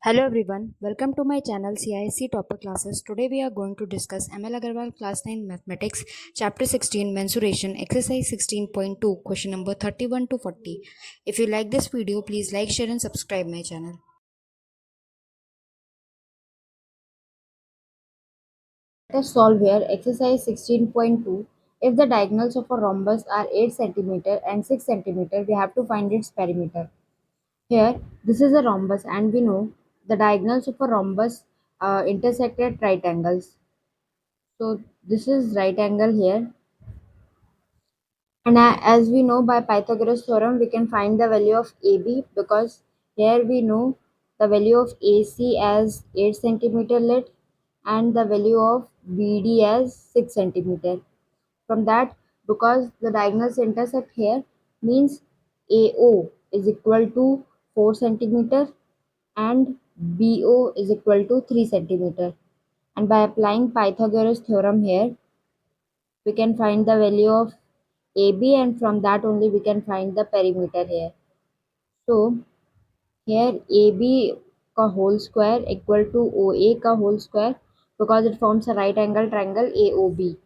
Hello everyone, welcome to my channel CISE Topper Classes. Today we are going to discuss M.L.Aggarwal Class 9 Mathematics, Chapter 16 Mensuration, Exercise 16.2, question number 31 to 40. If you like this video, please like, share and subscribe my channel. Let us solve here exercise 16.2. If the diagonals of a rhombus are 8 cm and 6 cm, we have to find its perimeter. Here, this is a rhombus and we know the diagonals of a rhombus intersect at right angles. So this is right angle here, and as we know by Pythagoras theorem we can find the value of AB, because here we know the value of AC as 8 centimeter lit and the value of BD as 6 centimeter. From that, because the diagonals intersect here, means AO is equal to 4 centimeter and BO is equal to 3 centimeter. And by applying Pythagoras theorem here, we can find the value of AB, and from that only we can find the perimeter here. So here AB ka whole square equal to OA ka whole square, because it forms a right angle triangle AOB.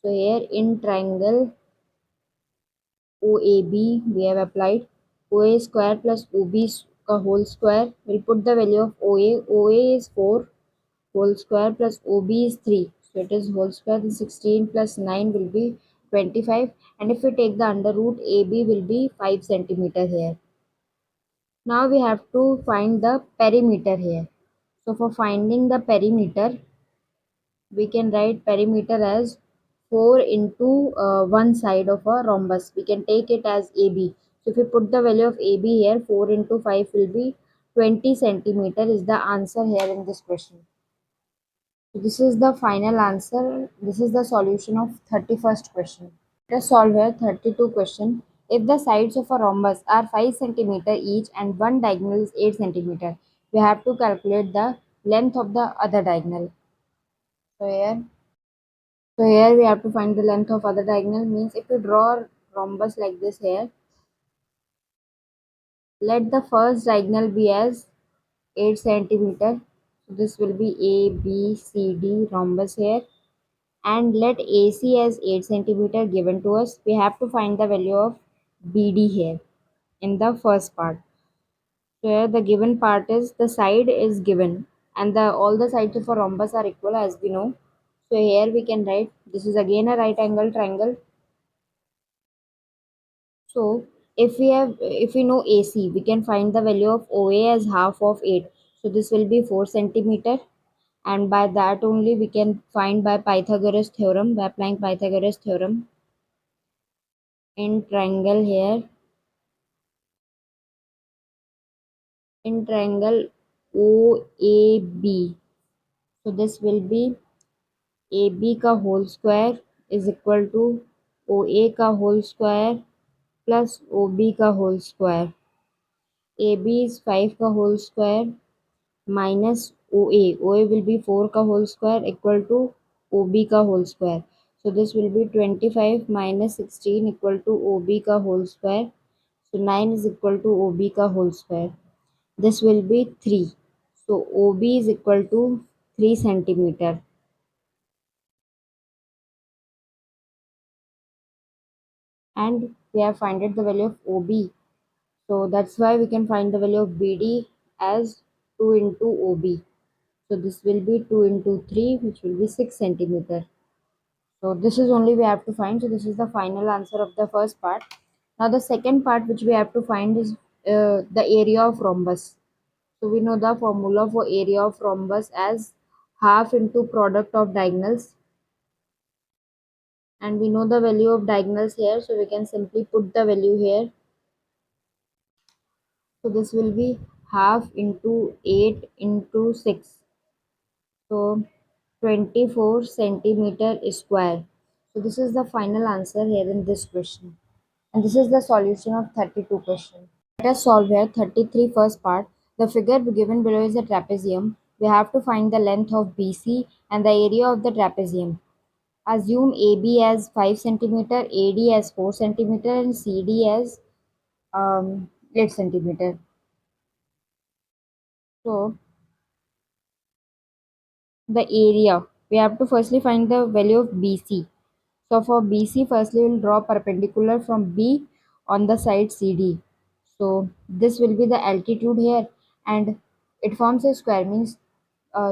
So here in triangle OAB we have applied OA square plus OB ka whole square. We'll put the value of OA. OA is 4 whole square plus OB is 3. So it is whole square, then 16 plus 9 will be 25, and if we take the under root, AB will be 5 centimeter here. Now we have to find the perimeter here. So for finding the perimeter, we can write perimeter as 4 into one side of a rhombus. We can take it as AB. So if we put the value of AB here, 4 into 5 will be 20 centimeter is the answer here in this question. So this is the final answer. This is the solution of 31st question. Let us solve here 32 question. If the sides of a rhombus are 5 centimeter each and one diagonal is 8 centimeter, we have to calculate the length of the other diagonal. So here we have to find the length of other diagonal. Means if you draw a rhombus like this here, let the first diagonal be as 8 centimeter. So this will be A, B, C, D rhombus here. And let AC as 8 centimeter given to us. We have to find the value of BD here in the first part. So here the given part is the side is given, and the all the sides of a rhombus are equal as we know. So here we can write this is again a right angle triangle. So if we know AC, we can find the value of OA as half of 8. So this will be 4 centimeter, and by that only we can find by Pythagoras theorem, by applying Pythagoras theorem in triangle here, in triangle OAB. So this will be AB का whole square is equal to OA का whole square plus OB का whole square. AB is 5 का whole square minus OA. OA will be 4 का whole square equal to OB का whole square. So this will be 25 minus 16 equal to OB का whole square. So 9 is equal to OB का whole square. This will be 3. So OB is equal to 3 centimeter. And we have found the value of OB. So that's why we can find the value of BD as 2 into OB. So this will be 2 into 3, which will be 6 centimeter. So this is only we have to find. So this is the final answer of the first part. Now the second part which we have to find is the area of rhombus. So we know the formula for area of rhombus as half into product of diagonals. And we know the value of diagonals here. So we can simply put the value here. So this will be half into 8 into 6. So 24 centimeter square. So this is the final answer here in this question. And this is the solution of 32 question. Let us solve here 33 first part. The figure given below is a trapezium. We have to find the length of BC and the area of the trapezium. Assume AB as 5 centimeter, AD as 4 centimeter, and CD as 8 centimeter. So the area, we have to firstly find the value of BC. So for BC, firstly we'll draw perpendicular from B on the side CD. So this will be the altitude here, and it forms a square, means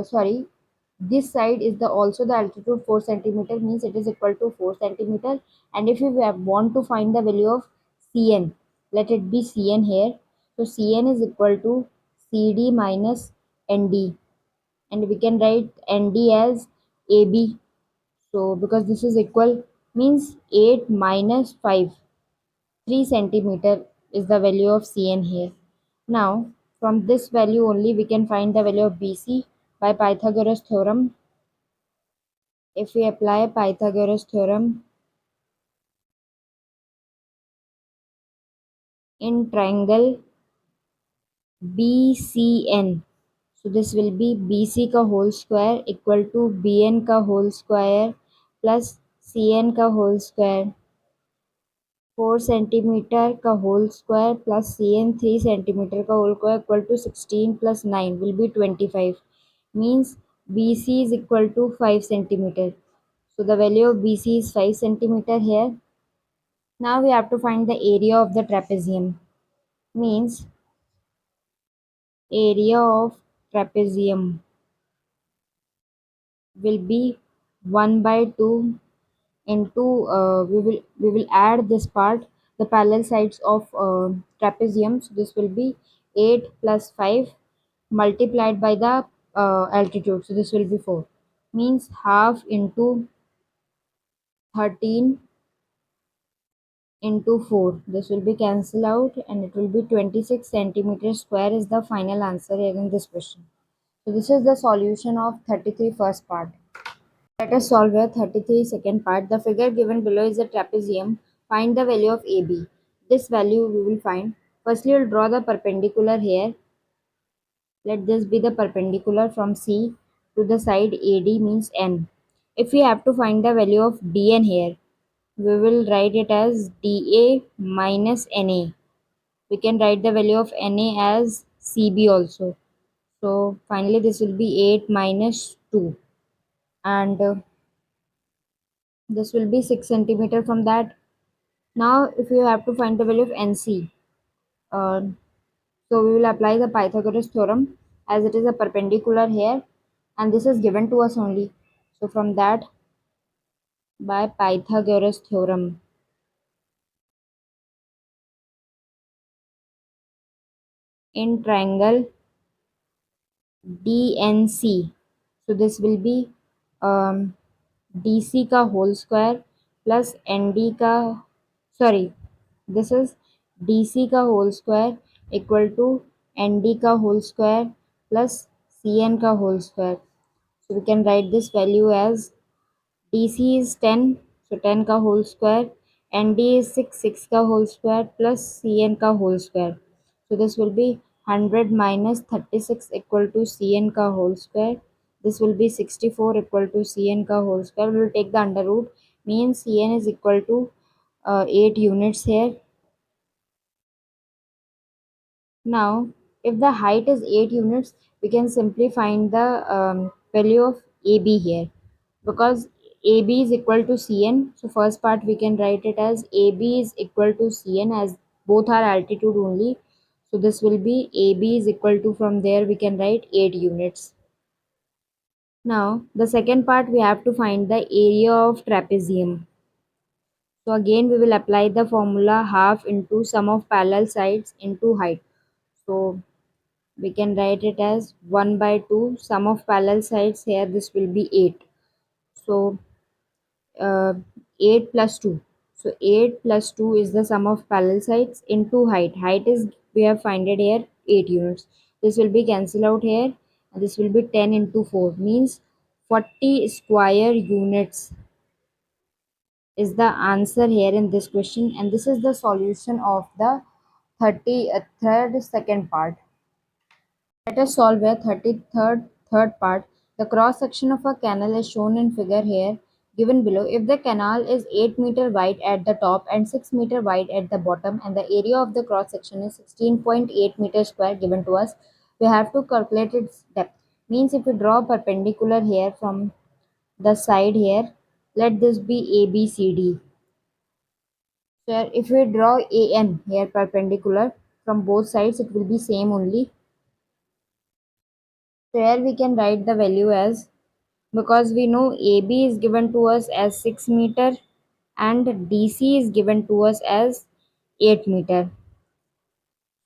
sorry, this side is the also the altitude 4 centimeter, means it is equal to 4 centimeter. And if we want to find the value of Cn, let it be Cn here. So Cn is equal to CD minus ND, and we can write ND as AB. So because this is equal, means 8 minus 5, 3 centimeter is the value of Cn here. Now from this value only we can find the value of BC by Pythagoras theorem. If we apply Pythagoras theorem in triangle BCN, so this will be BC का whole square equal to BN का whole square plus CN का whole square, 4 centimeter का whole square plus CN 3 centimeter का whole square equal to 16 plus 9 will be 25, means BC is equal to 5 centimeter. So the value of BC is 5 centimeter here. Now we have to find the area of the trapezium, means area of trapezium will be 1 by 2 into we will add this part, the parallel sides of trapezium. So this will be 8 plus 5 multiplied by the altitude, so this will be 4, means half into 13 into 4, this will be cancelled out and it will be 26 centimeter square is the final answer here in this question. So this is the solution of 33 first part. Let us solve here 33 second part. The figure given below is a trapezium. Find the value of AB. This value we will find. Firstly, we will draw the perpendicular here. Let this be the perpendicular from C to the side AD, means N. If we have to find the value of DN here, we will write it as DA minus NA. We can write the value of NA as CB also. So finally this will be 8 minus 2, and this will be 6 centimeter from that. Now if you have to find the value of NC, uh, so we will apply the Pythagoras theorem, as it is a perpendicular here and this is given to us only. So from that, by Pythagoras theorem in triangle DNC, so this will be DC का whole square plus ND का, sorry, this is DC का whole square equal to ND का whole square plus CN का whole square. So we can write this value as DC is 10, so 10 का whole square, ND is 6, 6 का whole square plus CN का whole square. So this will be 100 minus 36 equal to Cn का whole square. This will be 64 equal to Cn का whole square. We will take the under root, means Cn is equal to 8 units here. Now, if the height is 8 units, we can simply find the value of AB here, because AB is equal to Cn. So first part we can write it as AB is equal to Cn, as both are altitude only. So this will be AB is equal to, from there we can write 8 units. Now the second part we have to find the area of trapezium. So again we will apply the formula half into sum of parallel sides into height. So we can write it as 1 by 2 sum of parallel sides, here this will be 8. So 8 plus 2, so 8 plus 2 is the sum of parallel sides into height. Height is, we have find it here, 8 units. This will be cancelled out here and this will be 10 into 4, means 40 square units is the answer here in this question. And this is the solution of the 33rd second part. Let us solve a 33rd third part. The cross section of a canal is shown in figure here given below. If the canal is 8 meter wide at the top and 6 meter wide at the bottom and the area of the cross section is 16.8 meter square given to us, we have to calculate its depth. Means if we draw perpendicular here from the side here, let this be ABCD. So if we draw AN here perpendicular from both sides, it will be same only. So here we can write the value as, because we know AB is given to us as 6 meter and DC is given to us as 8 meter.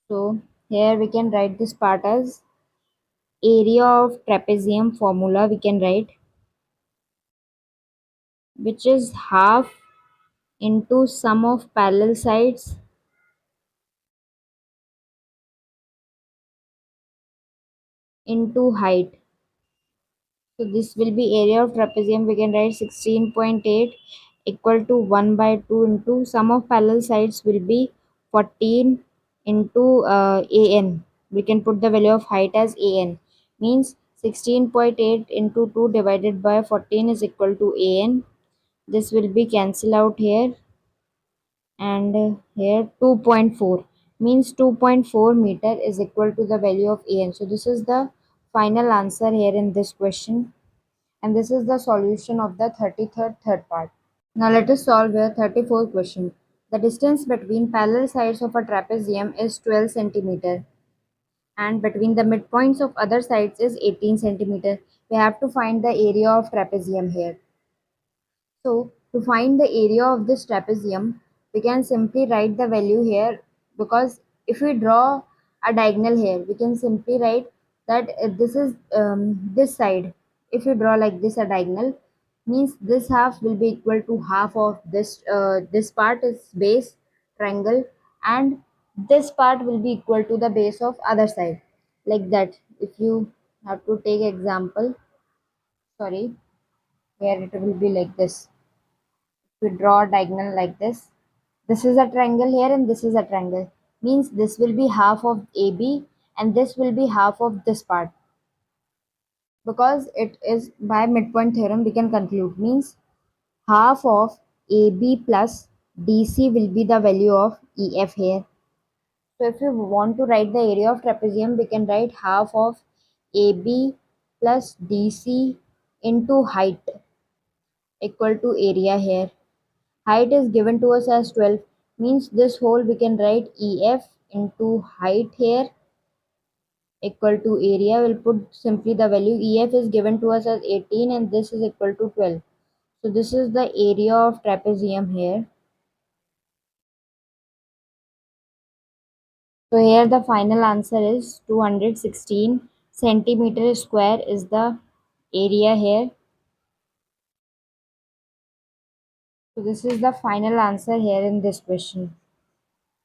So here we can write this part as area of trapezium formula we can write, which is half into sum of parallel sides into height. So this will be area of trapezium. We can write 16.8 equal to 1 by 2 into sum of parallel sides will be 14 into an. We can put the value of height as an. Means 16.8 into 2 divided by 14 is equal to an. This will be cancel out here, and here 2.4 means 2.4 meter is equal to the value of an. So this is the final answer here in this question, and this is the solution of the 33rd third part. Now let us solve the 34th question. The distance between parallel sides of a trapezium is 12 centimeter and between the midpoints of other sides is 18 centimeter. We have to find the area of trapezium here. So to find the area of this trapezium, we can simply write the value here, because if we draw a diagonal here, we can simply write that this is this side. If you draw like this a diagonal, means this half will be equal to half of this part is base triangle, and this part will be equal to the base of other side, like that. If you have to take example, sorry, here it will be like this. We draw a diagonal like this is a triangle here and this is a triangle, means this will be half of AB and this will be half of this part. Because it is by midpoint theorem, we can conclude, means half of AB plus DC will be the value of EF here. So if you want to write the area of trapezium, we can write half of AB plus DC into height equal to area here. Height is given to us as 12, means this whole we can write EF into height here equal to area. We'll put simply the value. EF is given to us as 18 and this is equal to 12. So this is the area of trapezium here. So here the final answer is 216 centimeter square is the area here. So this is the final answer here in this question.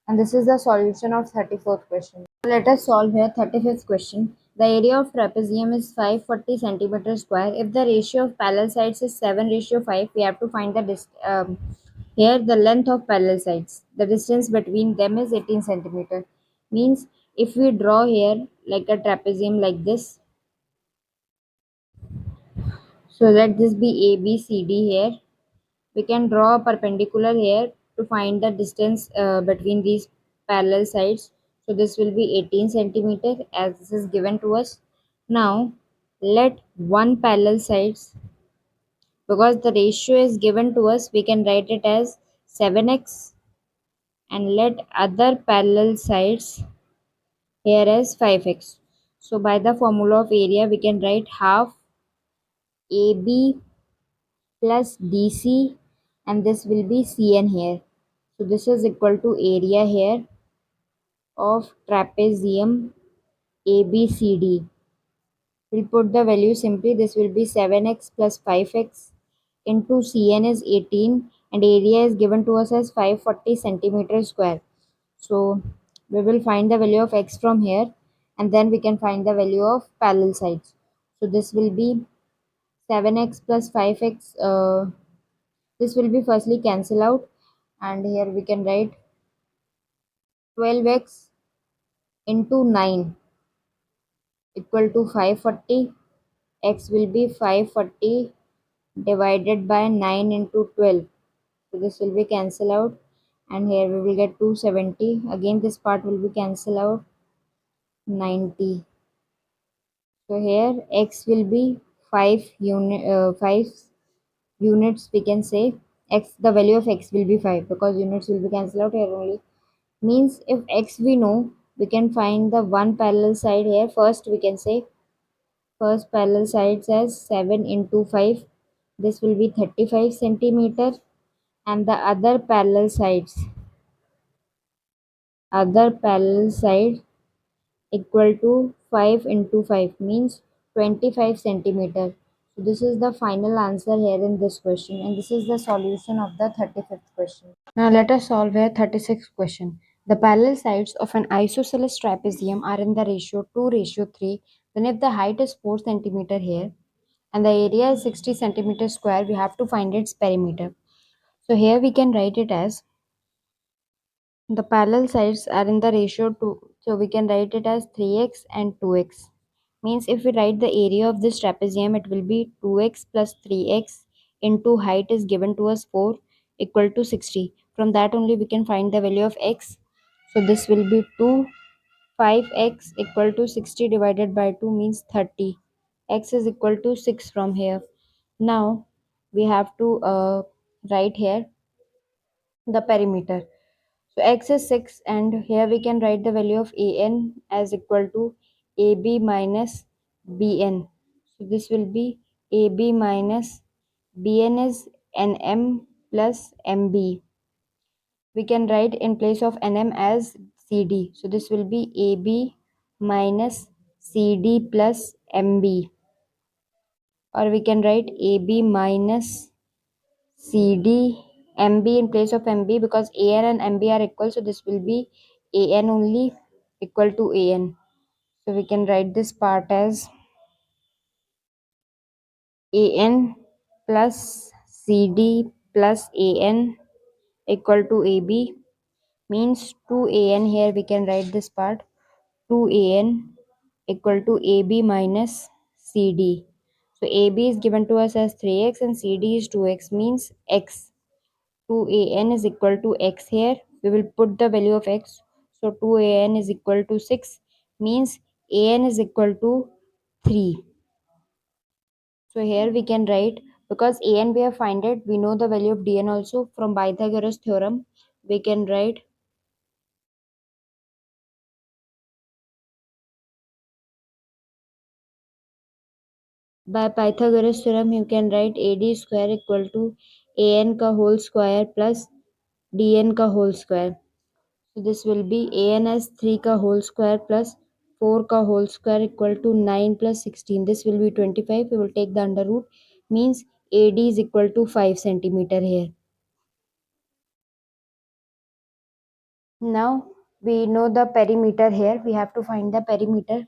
And this is the solution of 34th question. Let us solve here 35th question. The area of trapezium is 540 centimeter square. If the ratio of parallel sides is 7:5, we have to find the here the length of parallel sides. The distance between them is 18 centimeter. Means if we draw here like a trapezium like this, so let this be ABCD here. We can draw a perpendicular here to find the distance between these parallel sides. So this will be 18 centimeter as this is given to us. Now let one parallel sides, because the ratio is given to us, we can write it as 7x, and let other parallel sides here as 5x. So by the formula of area, we can write half AB plus DC, and this will be CN here. So this is equal to area here of trapezium ABCD. We'll put the value simply. This will be 7x plus 5x into CN is 18 and area is given to us as 540 centimeter square. So we will find the value of x from here and then we can find the value of parallel sides. So this will be 7x plus 5x. This will be firstly cancel out, and here we can write 12x into 9 equal to 540. X will be 540 divided by 9 into 12. So this will be cancel out, and here we will get 270. Again this part will be cancel out, 90. So here x will be 5 units, we can say. X, the value of x will be 5 because units will be cancelled out here only. Means if x we know, we can find the one parallel side here. First we can say first parallel sides as 7 into 5. This will be 35 centimeter, and the other parallel side equal to 5 into 5 means 25 centimeter. So this is the final answer here in this question, and this is the solution of the 35th question. Now let us solve here 36th question. The parallel sides of an isosceles trapezium are in the ratio 2:3. Then if the height is 4 centimeter here and the area is 60 centimeter square, we have to find its perimeter. So here we can write it as the parallel sides are in the ratio 2. So we can write it as 3x and 2x. Means if we write the area of this trapezium, it will be 2x plus 3x into height is given to us 4 equal to 60. From that only we can find the value of x. So this will be 2, 5x equal to 60 divided by 2 means 30. X is equal to 6 from here. Now we have to write here the perimeter. So x is 6, and here we can write the value of an as equal to ab minus bn. So this will be ab minus bn is nm plus mb. We can write in place of nm as cd. So this will be ab minus cd plus mb, or we can write ab minus CD, MB in place of MB because AN and MB are equal, so this will be AN only equal to AN. So we can write this part as AN plus CD plus AN equal to AB means 2AN. Here we can write this part 2AN equal to AB minus CD. So AB is given to us as 3x and CD is 2x means x. 2an is equal to x. Here we will put the value of x. So 2an is equal to 6 means an is equal to 3. So here we can write, because an we have find it, we know the value of dn also from Pythagoras theorem. We can write by Pythagoras theorem you can write ad square equal to an ka whole square plus dn ka whole square. So this will be an as 3 ka whole square plus 4 ka whole square equal to 9 plus 16. This will be 25. We will take the under root. Means AD is equal to 5 centimeter here. Now we know the perimeter here. We have to find the perimeter.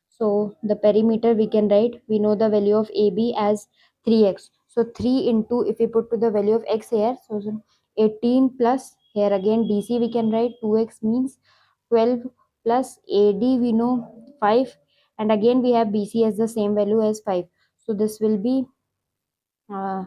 So the perimeter we can write. We know the value of AB as 3x. So 3 into, if we put to the value of x here, so 18 plus here again DC we can write 2x means 12 plus AD we know 5, and again we have BC as the same value as 5. So this will be uh,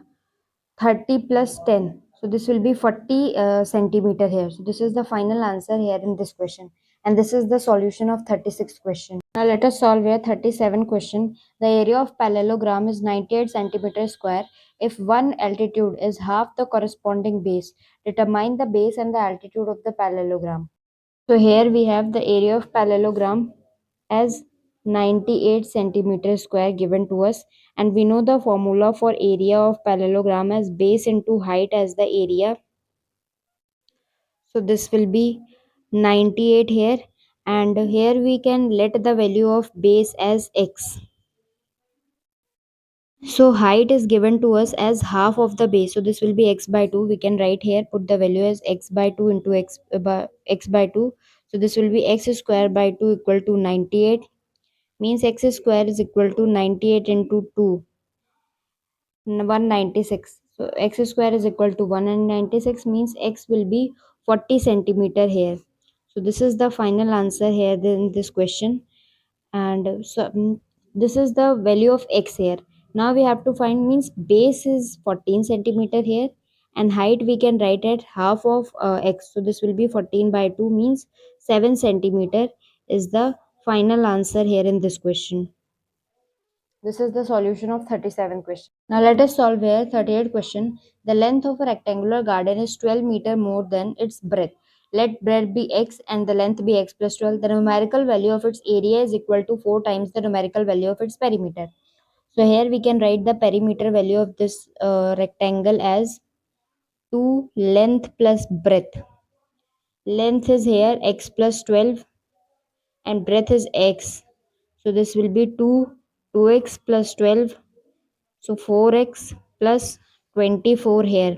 30 plus 10. So this will be 40 centimeter here. So this is the final answer here in this question. And this is the solution of 36th question. Now let us solve here 37 question. The area of parallelogram is 98 centimeter square. If one altitude is half the corresponding base, determine the base and the altitude of the parallelogram. So here we have the area of parallelogram as 98 centimeter square given to us, and we know the formula for area of parallelogram as base into height as the area. So this will be 98 here, and here we can let the value of base as x. So height is given to us as half of the base, so this will be x by 2. We can write here, put the value as x by 2 into x by 2. So this will be x square by 2 equal to 98, means x square is equal to 98 into 2, 196. So x square is equal to 196 means x will be 40 centimeter here. So this is the final answer here in this question. And so this is the value of x here. Now we have to find, means base is 14 centimeter here, and height we can write at half of x. So this will be 14 by 2 means 7 centimeter is the final answer here in this question. This is the solution of 37 question. Now let us solve here 38 question. The length of a rectangular garden is 12 meter more than its breadth. Let breadth be x and the length be x plus 12. The numerical value of its area is equal to 4 times the numerical value of its perimeter. So here we can write the perimeter value of this rectangle as 2 length plus breadth. Length is here x plus 12 and breadth is x. So this will be 2x plus 12. So 4x plus 24 here.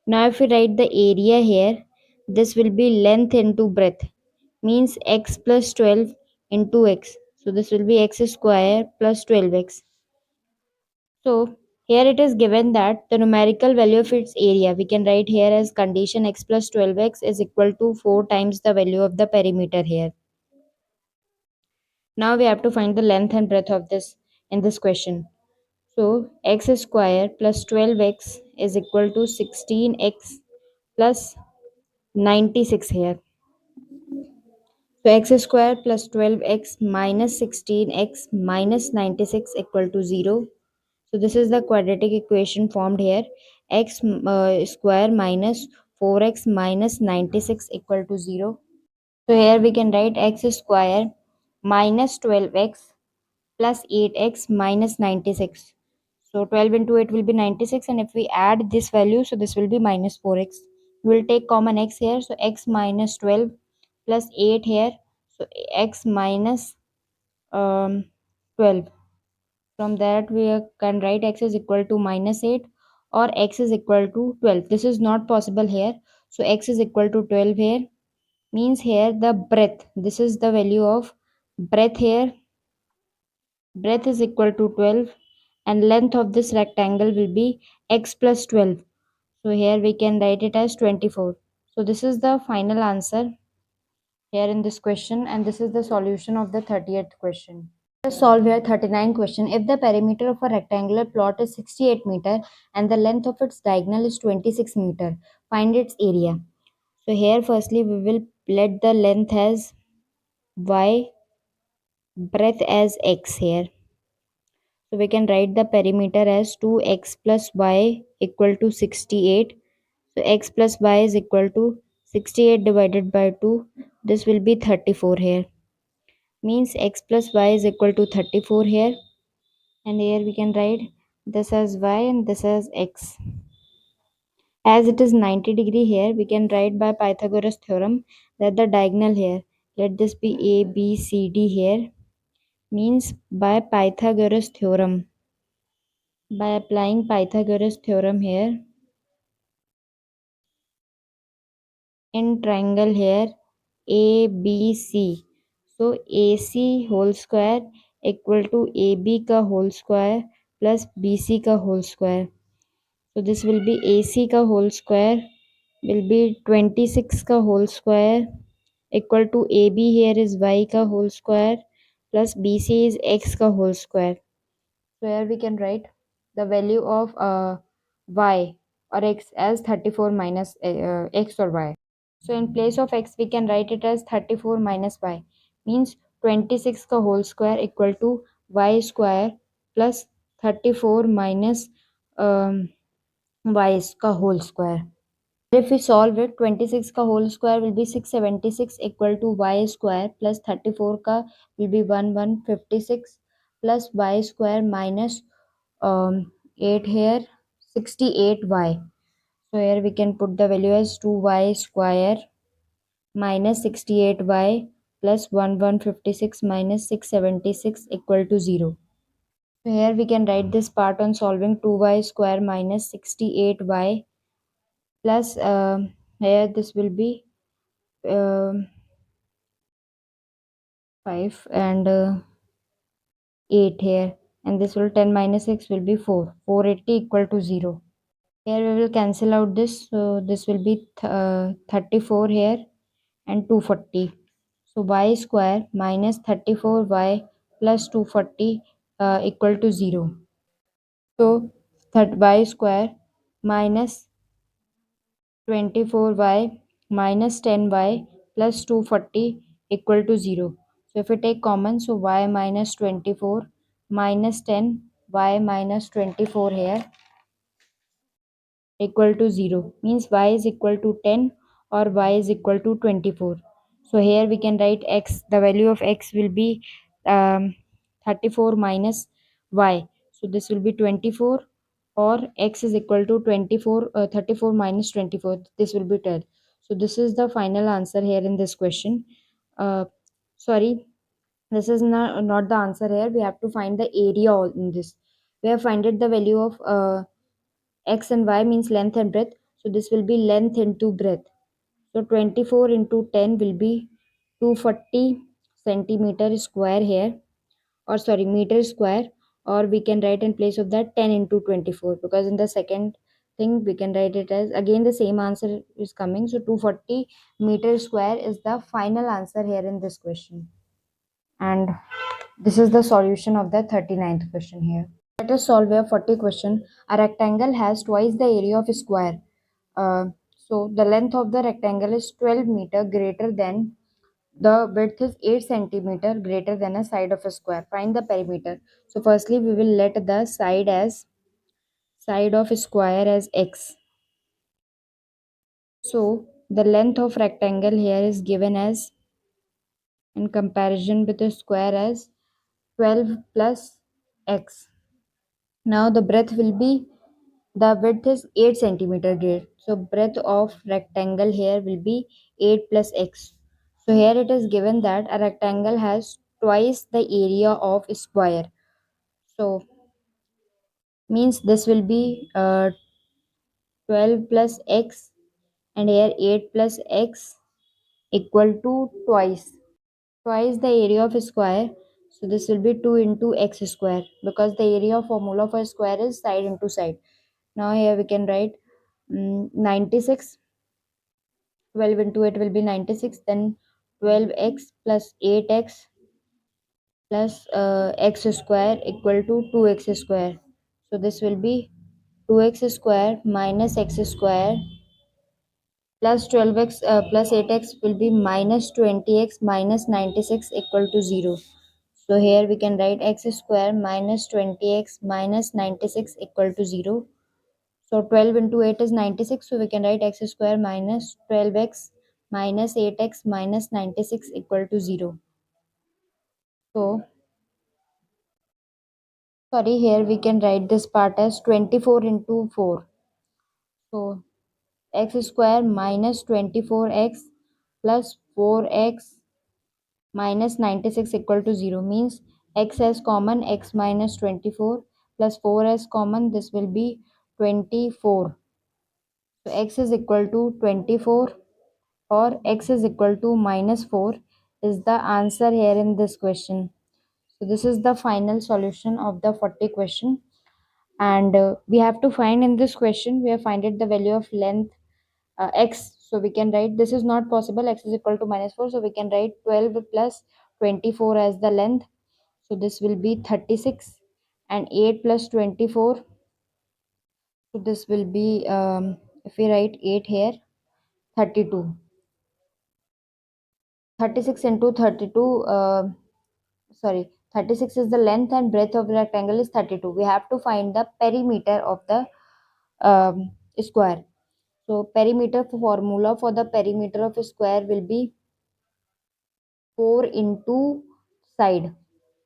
Now if we write the area here, this will be length into breadth. Means x plus 12 into x. So this will be x square plus 12x. So here it is given that the numerical value of its area we can write here as condition x plus 12x is equal to 4 times the value of the perimeter here. Now we have to find the length and breadth of this in this question. So x square plus 12x is equal to 16x plus 96 here. So x square plus 12x minus 16x minus 96 equal to 0. So this is the quadratic equation formed here. X square minus 4x minus 96 equal to 0. So here we can write x square minus 12x plus 8x minus 96. So 12 into 8 will be 96, and if we add this value, so this will be minus 4x. We will take common x here, so x minus 12 plus 8 here, so x minus 12. From that we can write x is equal to minus 8 or x is equal to 12. This is not possible here, so x is equal to 12 here. Means here the breadth, this is the value of breadth here. Breadth is equal to 12 and length of this rectangle will be x plus 12. So here we can write it as 24. So this is the final answer here in this question, and this is the solution of the 30th question. Let's solve here 39 question. If the perimeter of a rectangular plot is 68 meter and the length of its diagonal is 26 meter, find its area. So here firstly we will let the length as y, breadth as x here. So we can write the perimeter as 2x plus y equal to 68. So x plus y is equal to 68 divided by 2. This will be 34 here. Means x plus y is equal to 34 here. And here we can write this as y and this as x. As it is 90 degree here, we can write by Pythagoras theorem that the diagonal here, let this be a, b, c, d here. Means by Pythagoras theorem. By applying Pythagoras theorem here, in triangle here ABC, so AC whole square equal to AB का whole square plus BC का whole square. So this will be AC का whole square will be 26 का whole square equal to AB here is Y का whole square plus BC is X का whole square. So here we can write the value of Y or X as 34 minus X or Y. So in place of x, we can write it as 34 minus y. Means 26 का whole square equal to y square plus 34 minus y का whole square. If we solve it, 26 का whole square will be 676 equal to y square plus 34 का will be 1156 plus y square minus 8 here 68y. So here we can put the value as 2y square minus 68y plus 1156 minus 676 equal to 0. So here we can write this part on solving 2y square minus 68y plus here this will be 5 and 8 here, and this will 10 minus 6 will be 4. 480 equal to 0. Here we will cancel out this, so this will be 34 here and 240. So y square minus 34y plus 240 equal to 0. So y square minus 24y minus 10y plus 240 equal to 0. So if we take common, so y minus 24 minus 10 y minus 24 here equal to 0, means y is equal to 10 or y is equal to 24. So here we can write x, the value of x will be 34 minus y. So this will be 24, or x is equal to 24, 34 minus 24. This will be 12. So this is the final answer here in this question. Sorry, this is not the answer here. We have to find the area in this. We have found the value of x and y, means length and breadth. So this will be length into breadth. So 24 into 10 will be 240 centimeter square here, or sorry, meter square. Or we can write in place of that 10 into 24, because in the second thing we can write it as again the same answer is coming. So 240 meter square is the final answer here in this question. And this is the solution of the 39th question here. Let us solve a 40 question. A rectangle has twice the area of a square. So the length of the rectangle is 12 meter greater than the width is 8 centimeter greater than a side of a square. Find the perimeter. So firstly we will let the side of a square as x. So the length of rectangle here is given as, in comparison with the square, as 12 plus x. Now the breadth will be, the width is 8 centimeter great. So breadth of rectangle here will be 8 plus x. So here it is given that a rectangle has twice the area of a square. So means this will be 12 plus x, and here 8 plus x equal to twice the area of a square. So this will be 2 into x square, because the area formula for a square is side into side. Now here we can write 96. 12 into 8 will be 96. Then 12x plus 8x plus x square equal to 2x square. So this will be 2x square minus x square plus 12x plus 8x will be minus 20x minus 96 equal to 0. So here we can write x square minus 20x minus 96 equal to 0. So 12 into 8 is 96. So we can write x square minus 12x minus 8x minus 96 equal to 0. So sorry, here we can write this part as 24 into 4. So x square minus 24x plus 4x minus 96 equal to 0, means x as common, x minus 24 plus 4 as common, this will be 24. So x is equal to 24, or x is equal to minus 4 is the answer here in this question. So this is the final solution of the 40 question. And we have to find in this question, we have find the value of length x. So we can write, this is not possible, x is equal to minus 4. So we can write 12 plus 24 as the length. So this will be 36, and 8 plus 24. So this will be, if we write 8 here, 32. 36 into 32, sorry, 36 is the length, and breadth of the rectangle is 32. We have to find the perimeter of the square. So perimeter formula for the perimeter of a square will be 4 into side.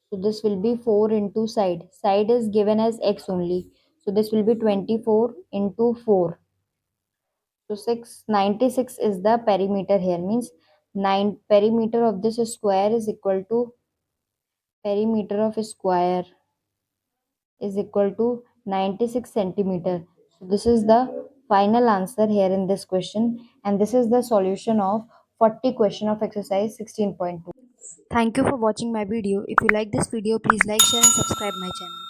So this will be 4 into side. Side is given as x only. So this will be 24 into 4. So 96 is the perimeter here, means 9 perimeter of this square is equal to, perimeter of a square is equal to 96 centimeter. So this is the final answer here in this question, and this is the solution of 40 question of exercise 16.2. Thank you for watching my video. If you like this video, please like, share and subscribe my channel.